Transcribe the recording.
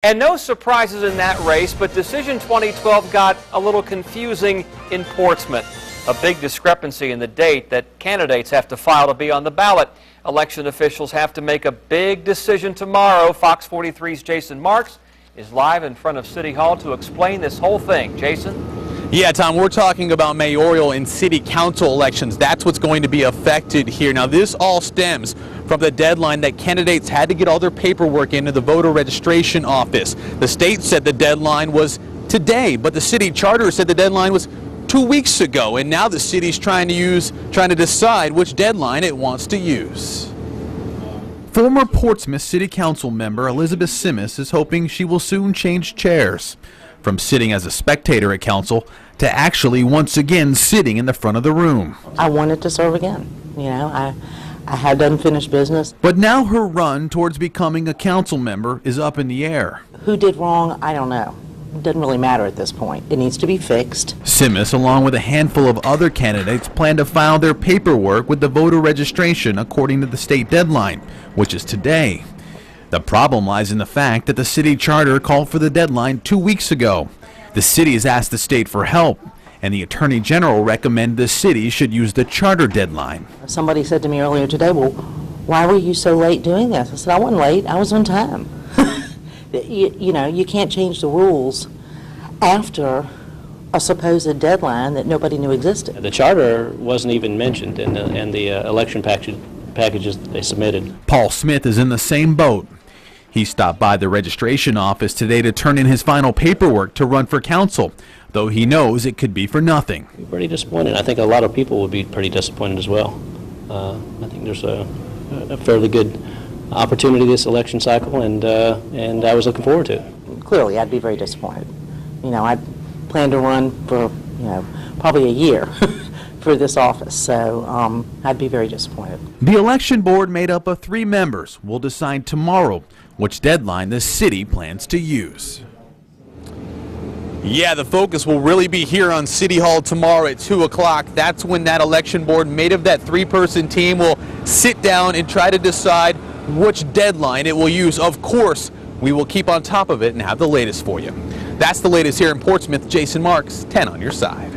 And no surprises in that race, but Decision 2012 got a little confusing in Portsmouth. A big discrepancy in the date that candidates have to file to be on the ballot. Election officials have to make a big decision tomorrow. Fox 43's Jason Marks is live in front of City Hall to explain this whole thing. Jason? Yeah, Tom, we're talking about mayoral and city council elections. That's what's going to be affected here. Now, this all stems from the deadline that candidates had to get all their paperwork into the voter registration office. The state said the deadline was today, but the city charter said the deadline was 2 weeks ago, and now the city's trying to decide which deadline it wants to use. Former Portsmouth City Council member Elizabeth Simis is hoping she will soon change chairs, from sitting as a spectator at council to actually once again sitting in the front of the room. I wanted to serve again. You know, I had unfinished business. But now her run towards becoming a council member is up in the air. Who did wrong? I don't know. It doesn't really matter at this point. It needs to be fixed. Simis, along with a handful of other candidates, plan to file their paperwork with the voter registration according to the state deadline, which is today. The problem lies in the fact that the city charter called for the deadline 2 weeks ago. The city has asked the state for help, and the Attorney General recommended the city should use the charter deadline. Somebody said to me earlier today, well, why were you so late doing this? I said, I wasn't late, I was on time. You know, you can't change the rules after a supposed deadline that nobody knew existed. The charter wasn't even mentioned in the election packages that they submitted. Paul Smith is in the same boat. He stopped by the registration office today to turn in his final paperwork to run for council, though he knows it could be for nothing. Pretty disappointed. I think a lot of people would be pretty disappointed as well. I think there's a fairly good opportunity this election cycle, and I was looking forward to it. Clearly, I'd be very disappointed. You know, I plan to run for, probably a year for this office, so I'd be very disappointed. The election board, made up of 3 members, will decide tomorrow which deadline the city plans to use. Yeah, the focus will really be here on City Hall tomorrow at 2 o'clock. That's when that election board, made of that 3-person team, will sit down and try to decide which deadline it will use. Of course, we will keep on top of it and have the latest for you. That's the latest here in Portsmouth. Jason Marks, 10 on your side.